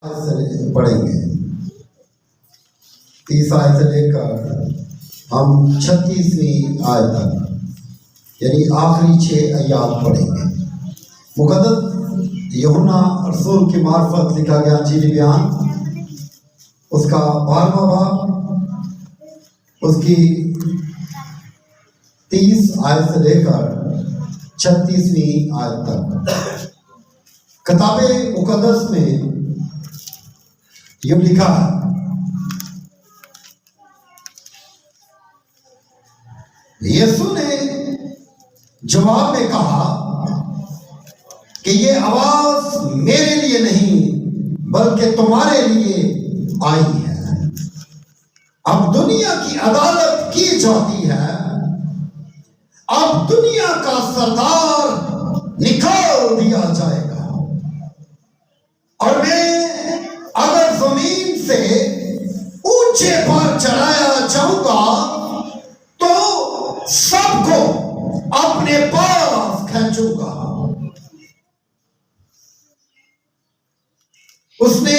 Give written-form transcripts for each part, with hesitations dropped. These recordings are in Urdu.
سے پڑھیں گے 30 آیت سے لے کر ہم 36ویں آیت تک یعنی آخری 6 آیات پڑھیں گے۔ مقدس یوحنا رسول کی معرفت لکھا گیا انجیل بیان اس کا 12واں باب اس کی 30 آیت سے لے کر 36ویں آیت تک۔ کتاب مقدس میں یہ لکھا ہے، یسوع نے جواب میں کہا کہ یہ آواز میرے لیے نہیں بلکہ تمہارے لیے آئی ہے۔ اب دنیا کی عدالت کی جاتی ہے، اب دنیا کا سردار نکال دیا جائے گا، اور میں اگر زمین سے اونچے پر چڑھایا جاؤں گا تو سب کو اپنے پاس کھینچوں گا۔ اس نے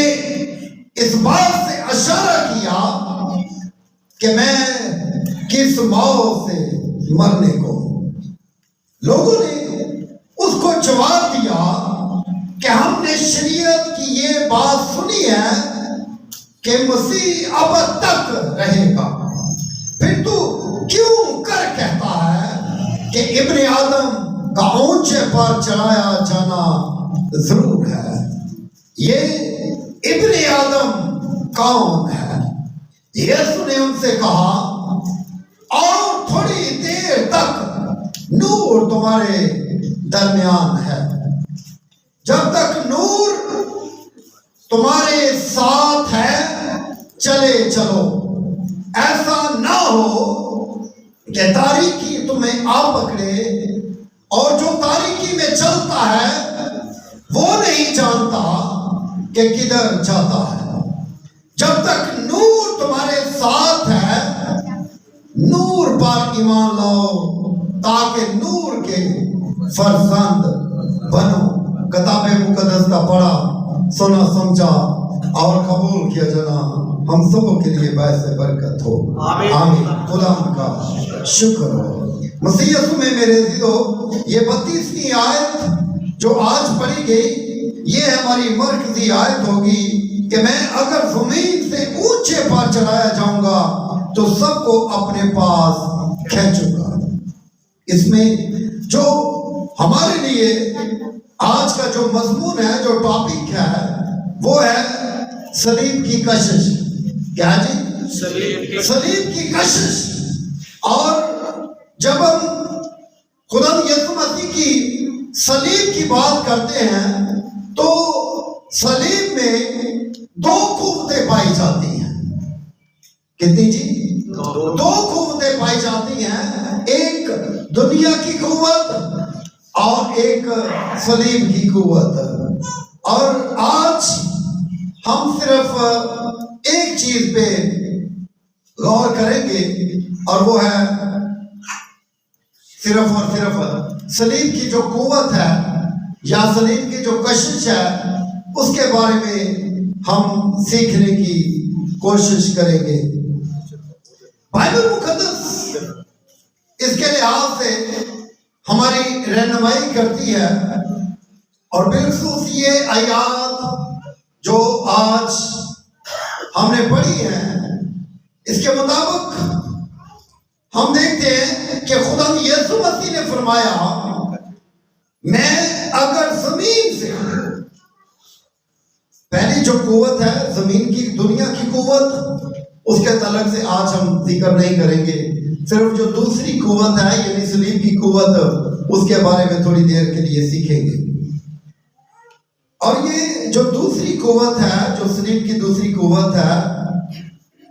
اس بات سے اشارہ کیا کہ میں کس موت سے مرنے کو۔ لوگوں نے اس کو جواب دیا کہ ہم نے شریعت کی یہ بات سنی ہے کہ مسیح ابد تک رہے گا، پھر تو کیوں کر کہتا ہے کہ ابن آدم کا اونچے پر چڑھایا جانا ضرور ہے؟ یہ ابن آدم کون ہے؟ یسوع نے ان سے کہا، اور تھوڑی دیر تک نور تمہارے درمیان ہے، جب تک نور تمہارے ساتھ ہے چلے چلو، ایسا نہ ہو کہ تاریکی تمہیں آ پکڑے، اور جو تاریکی میں چلتا ہے وہ نہیں جانتا کہ کدھر جاتا ہے۔ جب تک نور تمہارے ساتھ ہے نور پر ایمان لاؤ تاکہ نور کے فرزند بنو۔ کتاب مقدس کا پڑھا، سنا، سمجھا اور قبول کیا جانا ہم سب کے لیے باعث برکت ہو۔ آمین۔ خدا کا شکر ہو۔ مسیح یسوع میں میرے عزیزو، یہ 32ویں آیت جو آج پڑھی گئی یہ ہماری مرکزی آیت ہوگی کہ میں اگر زمین سے اونچے پر چڑھایا جاؤں گا تو سب کو اپنے پاس کھینچوں گا۔ اس میں جو ہمارے لیے آج کا جو مضمون ہے، جو ٹاپک ہے، وہ ہے صلیب کی کشش۔ کیا جی؟ صلیب کی کشش۔ اور جب ہم خدا یسوع مسیح کی صلیب کی بات کرتے ہیں تو صلیب میں 2 قوتیں پائی جاتی ہیں۔ کتنی جی؟ 2 قوتیں پائی جاتی ہیں، ایک دنیا کی قوت اور ایک صلیب کی قوت۔ اور آج ہم صرف ایک چیز پہ غور کریں گے، اور وہ ہے صرف اور صرف صلیب کی جو قوت ہے یا صلیب کی جو کشش ہے اس کے بارے میں ہم سیکھنے کی کوشش کریں گے۔ بائبل مقدس اس کے لحاظ سے ہماری رہنمائی کرتی ہے، اور بالخصوص یہ آیات جو آج ہم نے پڑھی ہیں اس کے مطابق ہم دیکھتے ہیں کہ خدا یسوع مسیح نے فرمایا، میں اگر زمین سے، پہلی جو قوت ہے زمین کی، دنیا کی قوت، اس کے تعلق سے آج ہم ذکر نہیں کریں گے، صرف جو دوسری قوت ہے یعنی صلیب کی قوت اس کے بارے میں تھوڑی دیر کے لیے سیکھیں گے۔ اور یہ جو دوسری قوت ہے، جو صلیب کی دوسری قوت ہے،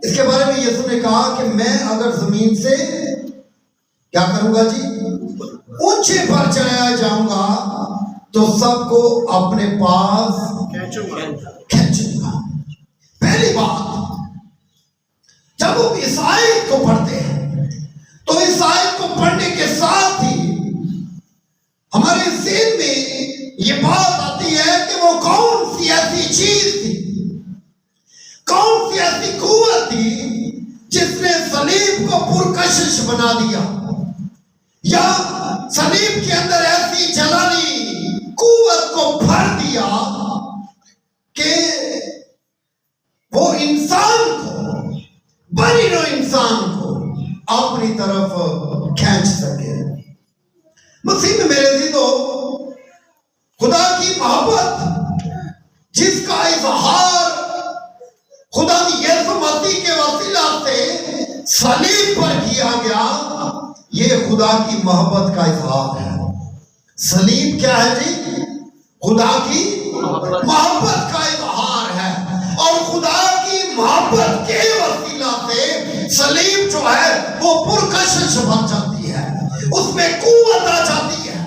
اس کے بارے میں یسوع نے کہا کہ میں اگر زمین سے کیا کروں گا جی؟ اونچے پر چڑھایا جاؤں گا تو سب کو اپنے پاس کھینچوں گا۔ پہلی بات، جب ہم اس آیت کو پڑھتے ہیں تو اس آیت کو پڑھنے کے ساتھ ہی ہمارے ذہن میں یہ بات آتی ہے کہ وہ کون سی ایسی چیز تھی کی ایسی قوت تھی جس نے صلیب کو پرکشش بنا دیا، یا صلیب کے اندر ایسی جلانی قوت کو بھر دیا کہ وہ انسان کو، بنی نوع انسان کو اپنی طرف کھینچ سکے۔ مسیح میں میرے عزیزو، خدا کی محبت جس کا اظہار خدا یسوع مسیح کے وسیلہ سے صلیب پر کیا گیا، یہ خدا کی محبت کا اظہار ہے۔ صلیب کیا ہے جی؟ خدا کی محبت کا اظہار ہے، اور خدا کی محبت کے وسیلہ سے صلیب جو ہے وہ پرکشش بن جاتی ہے، اس میں قوت آ جاتی ہے،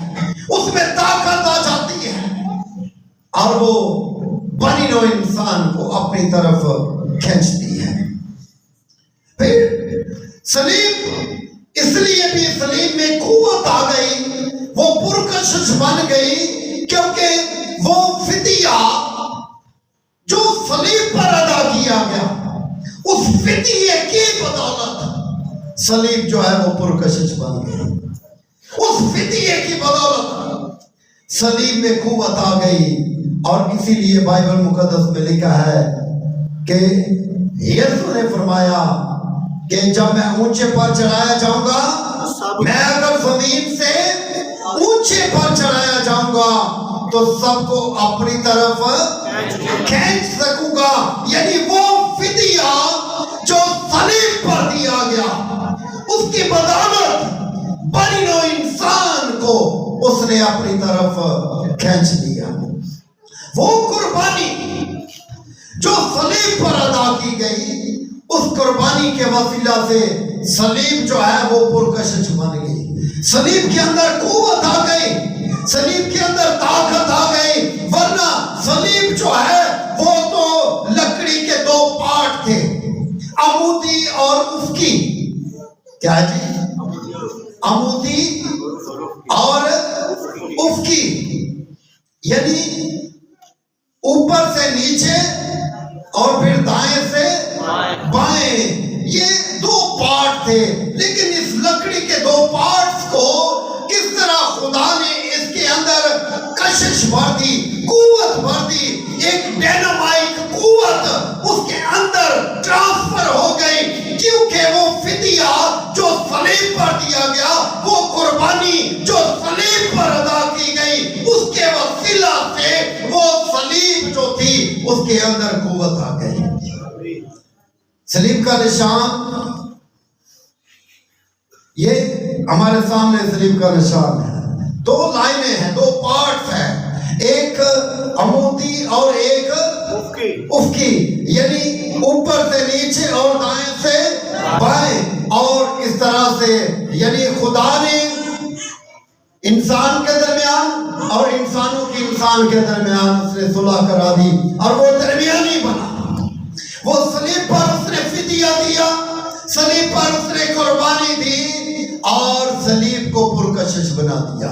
اس میں طاقت آ جاتی ہے، اور وہ بنی نوع انسان کو اپنی طرف کھینچتی ہے۔ پھر صلیب اس لیے بھی صلیب میں قوت آ گئی، وہ پرکشش بن گئی، کیونکہ وہ فدیہ جو صلیب پر ادا کیا گیا، اس فدیے کی بدولت صلیب جو ہے وہ پرکشش بن گئی۔ اس فدیے کی بدولت صلیب میں قوت آ گئی، اور اسی لیے بائبل مقدس میں لکھا ہے کہ یسوع نے فرمایا کہ جب میں اونچے پر چڑھایا جاؤں گا، میں اگر زمین سے اونچے پر چڑھایا جاؤں گا تو سب کو اپنی طرف کھینچ سکوں گا۔ یعنی وہ فدیہ جو صلیب پر دیا گیا، اس کی بدولت بنی نوع انسان کو اس نے اپنی طرف کھینچ لیا۔ وہ قربانی جو صلیب پر ادا کی گئی، اس قربانی کے وسیلہ سے صلیب جو ہے وہ پرکشش بن گئی، صلیب کے اندر قوت آ گئی، صلیب کے اندر طاقت آ گئی۔ ورنہ صلیب جو ہے وہ تو لکڑی کے دو پارٹ تھے، عمودی اور افقی۔ کیا ہے جی؟ عمودی اور افقی، یعنی اوپر سے نیچے اور پھر دائیں سے بائیں، یہ دو پارٹ تھے۔ لیکن اس لکڑی کے دو پارٹس کو کس طرح خدا نے اس کے اندر کشش بھر دی، قوت بھر دی، ایک ڈینامائٹ قوت اس کے اندر ٹرانسفر ہو گئی، کیونکہ وہ فدیہ جو صلیب پر دیا گیا، وہ قربانی جو صلیب پر ادا کی گئی، اس کے وسیلہ سے وہ صلیب جو تھی اس کے اندر قوت آ گئی۔ صلیب کا نشان، یہ ہمارے سامنے صلیب کا نشان ہے۔ دو لائنیں ہیں، دو پارٹس ہیں، ایک عمودی اور ایک افقی، یعنی اوپر سے نیچے اور دائیں سے بائیں، اور اس طرح سے یعنی خدا نے انسان کے درمیان اور انسانوں کی انسان کے درمیان اس نے صلح کرا دی، اور وہ درمیانی بنا۔ وہ صلیب پر اس نے فدیہ دیا، صلیب پر اس نے قربانی دی، اور صلیب کو پرکشش بنا دیا،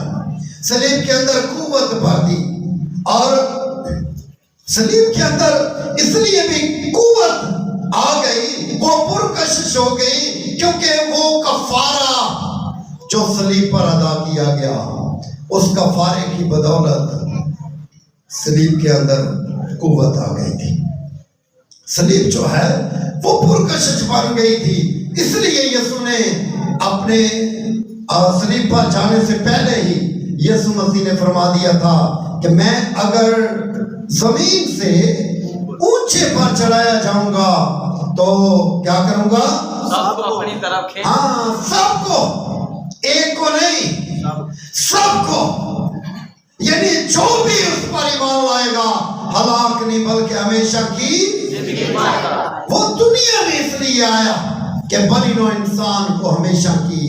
صلیب کے اندر قوت بھر دی۔ اور صلیب کے اندر اس لیے بھی قوت آ گئی، وہ پرکشش ہو گئی، کیونکہ وہ کفارہ جو صلیب پر ادا کیا گیا، اس کفارے کی بدولت صلیب کے اندر قوت آ گئی تھی۔ صلیب جو ہے وہ پرکشش بن گئی تھی، اس لیے یسوع نے اپنے صلیب پر جانے سے پہلے ہی یسوع مسیح نے فرما دیا تھا کہ میں اگر زمین سے اونچے پر چڑھایا جاؤں گا تو کیا کروں گا؟ سب کو اپنی طرف کھینچ، ہاں، سب کو، ایک کو نہیں، سب کو، یعنی جو بھی اس پر ایمان لائے گا ہلاک نہیں بلکہ ہمیشہ کی زندگی پائے گا۔ وہ دنیا میں اس لیے آیا کہ بنی نوع انسان کو ہمیشہ کی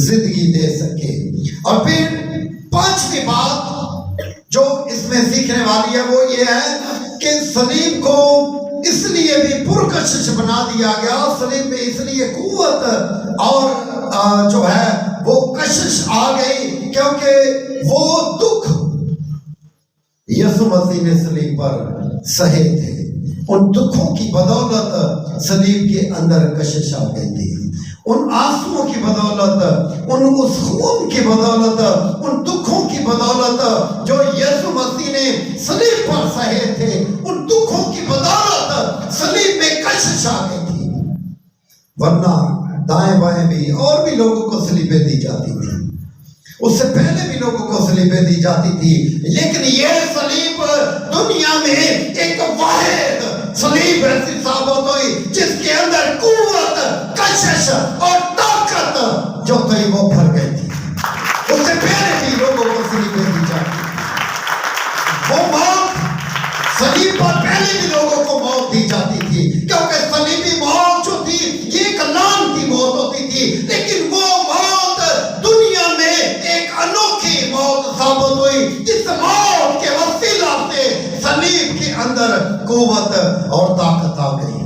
زندگی دے سکے۔ اور پھر پانچویں بات جو اس میں سیکھنے والی ہے وہ یہ ہے کہ صلیب کو اس لیے بھی پرکشش بنا دیا گیا، صلیب میں اس لیے قوت اور جو ہے وہ کشش آ گئی، کیونکہ وہ دکھ یسوع مسیح نے صلیب پر سہے تھے، ان دکھوں کی بدولت سلیب کے اندر کشش آ گئی تھی، ان آنسوؤں کی بدولت، اس خون کی بدولت، ان دکھوں کی بدولت جو یسوع مسیح نے صلیب پر سہے تھے، ان دکھوں کی بدولت صلیب میں کشش آ گئی تھی۔ ورنہ دائیں بائیں بھی اور بھی لوگوں کو صلیبیں دی جاتی تھی، اس سے پہلے بھی لوگوں کو صلیبیں دی جاتی تھی، لیکن یہ صلیب دنیا میں ایک واحد صلیب ایسی ثابت ہوئی جس کے اندر قوت، کشش اور طاقت جو تھی وہ بھر گئی تھی۔ اس سے پہلے بھی لوگوں کو صلیبیں دی جاتی تھی، وہ موت صلیب پر پہلے بھی لوگوں کو موت دی جاتی تھی، کیونکہ صلیبی موت جو تھی یہ ایک لعنتی موت ہوتی تھی، لیکن وہ موت دنیا میں ایک انوکھی موت ثابت ہوئی جس موت کے وسیلہ سے صلیب کے اندر قوت اور طاقت آ گئی،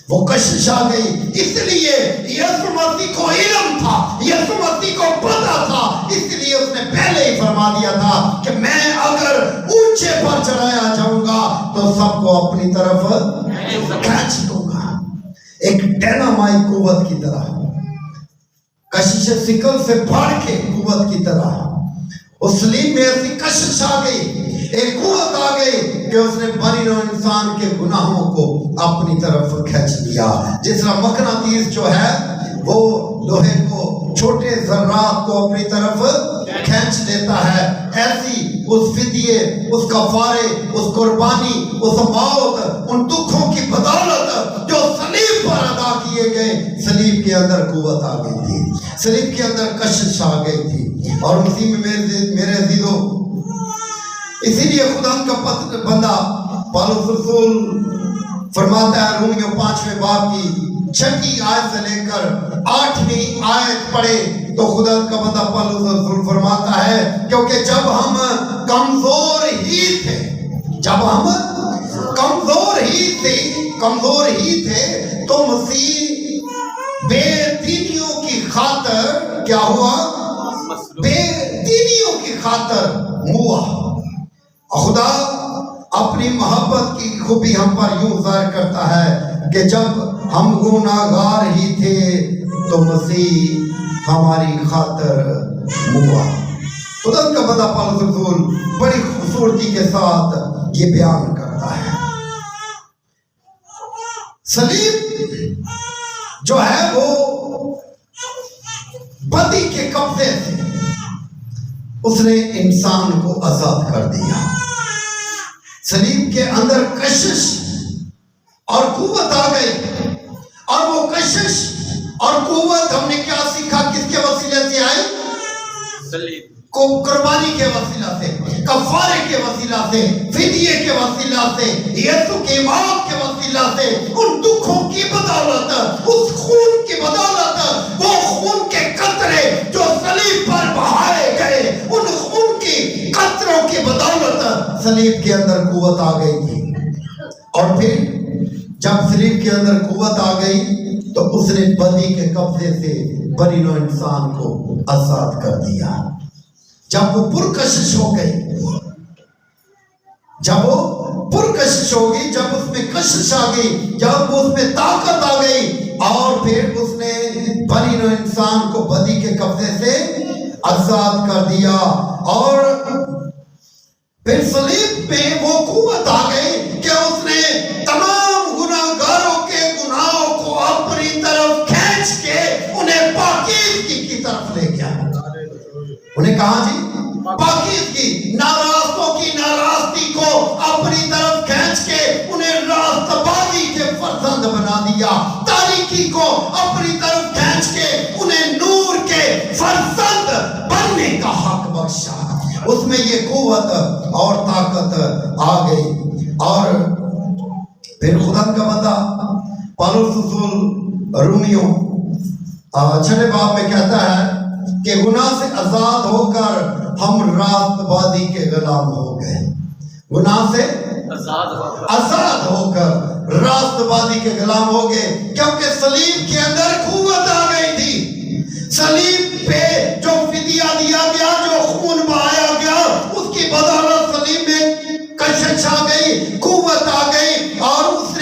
وہ کشش آ گئی۔ اس لیے یسوع مسیح کو علم تھا، یسوع مسیح کو پتا تھا، اس لیے اس نے پہلے ہی فرما دیا تھا کہ میں اگر اونچے پر چڑھایا جاؤں گا تو سب کو اپنی طرف کھینچ لوں گا، ایک ڈینامائٹ قوت کی طرح، کشش سکل سے بڑھ کے قوت کی طرح اس صلیب میں ایسی کشش آ گئی، ایک قوت آ گئی کہ اس نے بنی نوع انسان کے گناہوں کو اپنی طرف کھینچ لیا۔ جس طرح مقناطیس جو ہے وہ لوہے کو، چھوٹے ذرات کو اپنی طرف کھینچ لیتا ہے، ایسی اس فدیے، اس کفارے، اس قربانی، اس موت، ان دکھوں کی بدولت جو صلیب پر ادا کیے گئے، صلیب کے اندر قوت آ گئی تھی، صلیب کے اندر کشش آ گئی تھی۔ اور مسیح میں میرے عزیزو، اسی لیے خدا کا بندہ پالوس رسول فرماتا ہے رومیوں 5ویں باب کی 6 آیت سے لے کر 8ویں آیت پڑھے تو خدا کا بندہ پالوس رسول فرماتا ہے کیونکہ جب ہم کمزور ہی تھے تو مسیح بے دینیوں کی خاطر کیا ہوا؟ بے دینیوں کی خاطر ہوا۔ خدا اپنی محبت کی خوبی ہم پر یوں ظاہر کرتا ہے کہ جب ہم گناہگار ہی تھے تو مسیح ہماری خاطر ہوا۔ خدا کا بندہ پالوس رسول بڑی خوبصورتی کے ساتھ یہ بیان کرتا ہے، صلیب جو ہے وہ بدی کے قبضے سے اس نے انسان کو آزاد کر دیا۔ صلیب کے اندر کشش اور قوت آ گئی، اور وہ کشش اور قوت ہم نے کیا سیکھا؟ کس کے وسیلے سے آئی؟ صلیب کو قربانی کے وسیلہ سے، کفارے کے وسیلہ سے، فدیے کے وسیلہ سے، یسوع کی موت کے وسیلہ سے، ان دکھوں کی بدولت، اس خون کی بدولت، وہ خون کے قطرے جو صلیب پر بہائے گئے، ان خون کی قطروں کی بدولت صلیب کے اندر قوت آ گئی تھی۔ اور پھر جب صلیب کے اندر قوت آ گئی تو اس نے بدی کے قبضے سے بنی نوع انسان کو آزاد کر دیا۔ جب وہ پرکشش ہو گئی، جب وہ پرکشش ہو گئی، جب اس میں کشش آ گئی، جب اس میں طاقت آ گئی، اور پھر اس نے بنی نوع انسان کو بدی کے قبضے سے آزاد کر دیا، اور پھر صلیب پہ وہ قوت آ گئی کہ اس نے تمام گناہگاروں کے گناہوں کو اپنی طرف کھینچ کے انہیں پاکیزگی کی طرف لے گیا۔ انہیں کہا جی پاکیزگی، ناراستوں کی ناراستی کو اپنی طرف کھینچ کے انہیں راست بازی کے فرزند بنا دیا، تاریکی کو اپنی طرف کھینچ کے انہیں نور کے فرزند بننے کا حق بخشا۔ اس میں یہ قوت اور طاقت آ گئی۔ اور پھر خدا کا بندہ پالوس رسول رومیوں 6 باب میں کہتا ہے کہ گناہ سے آزاد ہو کر ہم راست بازی کے غلام ہو گئے، گناہ سے آزاد ہو کر راست بازی کے غلام ہو گئے، کیونکہ صلیب کے اندر قوت آ گئی تھی۔ صلیب پہ جو فدیہ دیا گیا، جو خون بہایا گیا، اس کی بدولت صلیب میں کشش آ گئی، قوت آ گئی، اور اس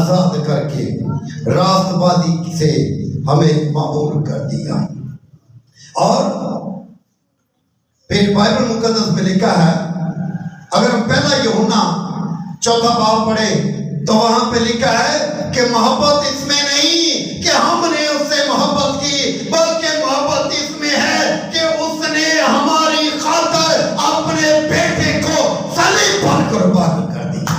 آزاد کر کے راست بازی سے ہمیں معمور کر دیا۔ اور پھر بائبل مقدس میں لکھا ہے، اگر ہم پہلا یوحنا 4 باب پڑھے تو وہاں پہ لکھا ہے کہ محبت اس میں نہیں کہ ہم نے اس سے محبت کی، بلکہ محبت اس میں ہے کہ اس نے ہماری خاطر اپنے بیٹے کو صلیب پر قربان کر دیا،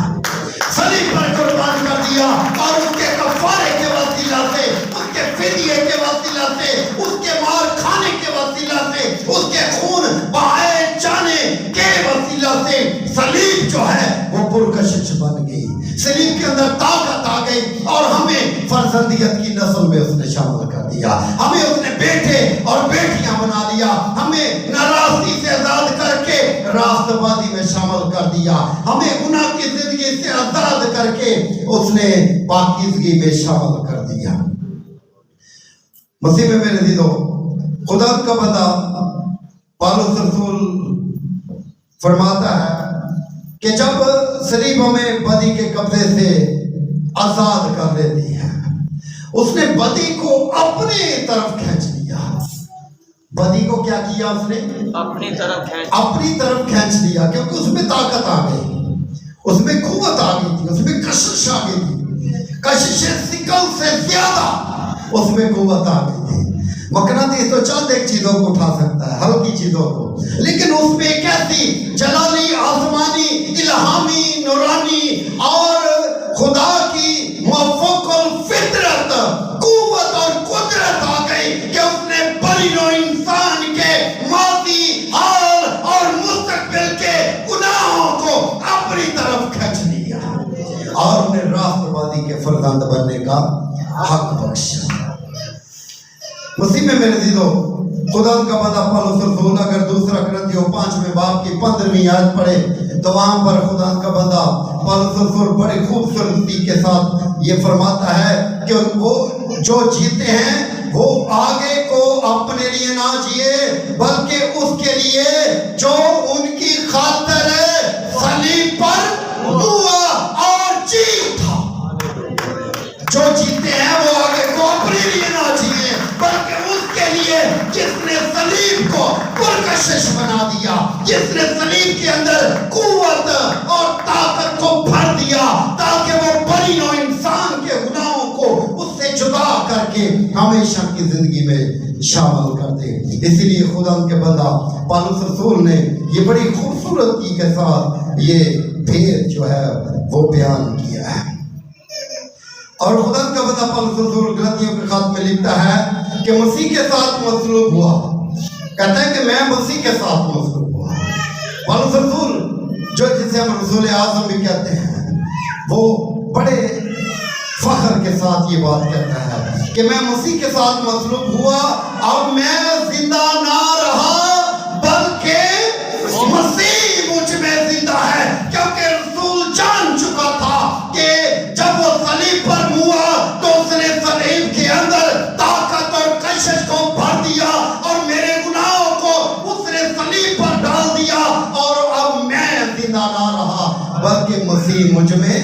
صلیب پر قربان کر دیا، اور اس کے کفارے کے وسیلہ سے، اس کے فدیے کے وسیلہ سے، اس کے مار کھانے کے وسیلہ سے، اس کے خون بہائے جانے کے وسیلہ سے صلیب جو ہے وہ پرکشش بن گئی، صلیب کے اندر طاقت آ گئی، اور ہمیں فرزندیت کی نسل میں اس نے شامل کر دیا، ہمیں اس نے بیٹے اور بیٹیاں بنا دیا، ہمیں ناراستی سے آزاد کر کے راست بازی میں شامل کر دیا، ہمیں گناہ کی زندگی سے آزاد کر کے اس نے پاکیزگی میں شامل کر دیا۔ مسیح میں میرے عزیزو، خدا کا بندہ پالوس رسول فرماتا ہے کہ جب صلیب ہمیں بدی کے قبضے سے آزاد کر لیتی ہے، اس نے بدی کو اپنی طرف کھینچ لیا۔ بدی کو کیا کیا اس نے؟ اپنی طرف کھینچ لیا، کیونکہ اس میں طاقت آ گئی، اس میں قوت آ گئی تھی، اس میں کشش آ گئی تھی، کشش ثقل سے زیادہ اس میں قوت آ گئی تھی۔ مقناطیس تو چند ایک چیزوں کو اٹھا سکتا ہے، ہلکی چیزوں کو، لیکن اس میں ایک ایسی جلالی، آسمانی، الہامی، نورانی اور خدا کی موافق الفطرت قوت اور قدرت آ گئی کہ اس نے بنی نوع انسان کے ماضی، حال اور مستقبل کے گناہوں کو اپنی طرف کھینچ لیا اور انہیں راست بازی کے فرزند بننے کا حق بخشا۔ مسیح میں میرے عزیزو، خدا کا بندہ پالوس رسول اگر دوسرا کرنتھیوں 5 باب کی 15ویں آیت پڑھے تو وہاں پر خدا کا بندہ پالوس رسول بڑی خوبصورتی کے ساتھ یہ فرماتا ہے کہ وہ جو جیتے ہیں وہ آگے کو اپنے لیے نہ جیے، بلکہ اس کے لیے جو ان کی خاطر صلیب پر ہوا اور جی اٹھا۔ جو جیتے ہیں وہ آگے کو اپنے لیے نہ جیے، بلکہ اس کے لیے جس نے صلیب کو پرکشش بنا دیا، جس نے صلیب کے اندر قوت اور طاقت کو بھر دیا تاکہ وہ بنی نوع انسان کے گناہوں کو اس سے جدا کر کے ہمیشہ کی زندگی میں شامل کر دے۔ اسی لیے خدا کے بندہ پالوس رسول نے یہ بڑی خوبصورتی کے ساتھ یہ بھید جو ہے وہ بیان کیا ہے۔ اور خدا کا بندہ پالوس رسول گلاتیوں کے خط میں لکھتا ہے کہ مسیح کے ساتھ مصلوب ہوا، کہتا ہے کہ میں مسیح کے ساتھ مصلوب ہوا۔ پالوس رسول جو جسے ہم رسول اعظم بھی کہتے ہیں، وہ بڑے فخر کے ساتھ یہ بات کہتا ہے کہ میں مسیح کے ساتھ مصلوب ہوا، اب میں زندہ نہ رہا بلکہ مسیح مجھ میں زندہ ہے، کیونکہ رسول جان چکا تھا کہ جب وہ صلیب پر ہوا تو اس نے صلیب کے اندر طاقت اور کشش کو بھر دیا اور میرے گناہوں کو اس نے صلیب پر ڈال دیا، اور اب میں زندہ نہ رہا بلکہ مسیح مجھ میں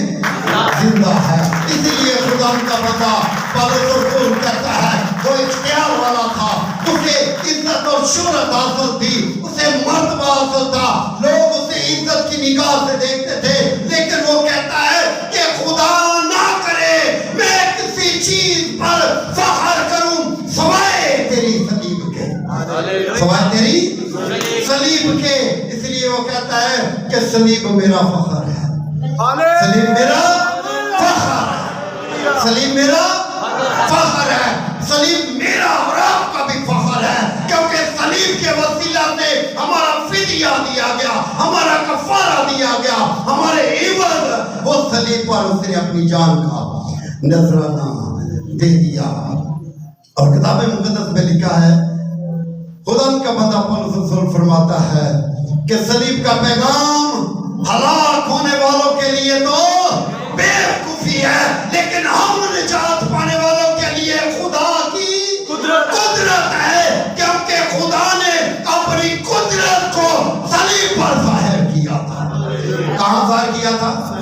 زندہ ہے۔ اسی لیے خدا کا بندہ پالوس رسول کہتا ہے وہ اختیار والا تھا، اسے عزت اور شہرت حاصل تھی، اسے مرتبہ حاصل تھا، لوگ اسے عزت کی نگاہ سے دیکھتے تھے، لیکن وہ کہتا ہے کہ خدا نہ کرے میں کسی چیز پر فخر کروں سوائے تیری صلیب کے، سوائے تیری صلیب کے۔ اس لیے وہ کہتا ہے کہ صلیب میرا فخر ہے، صلیب میرا فخر ہے، صلیب میرا فخر ہے، صلیب میرا اور آپ کا بھی فخر ہے، کیونکہ صلیب کے وسیلہ سے ہمارا فدیہ دیا گیا، ہمارا کفارہ دیا گیا، ہمارے عوض وہ صلیب پر اس نے اپنی جان کا نذرانہ دے دیا۔ اور کتاب مقدس میں لکھا ہے، خدا کا بندہ پالوس رسول فرماتا ہے کہ صلیب کا پیغام ہلاک ہونے والوں کے لیے تو بیوقوفی ہے، لیکن ہم نجات پانے والوں کے لیے خدا کی قدرت ہے، کیونکہ خدا نے اپنی قدرت کو صلیب پر ظاہر کیا تھا۔ کہاں ظاہر کیا تھا؟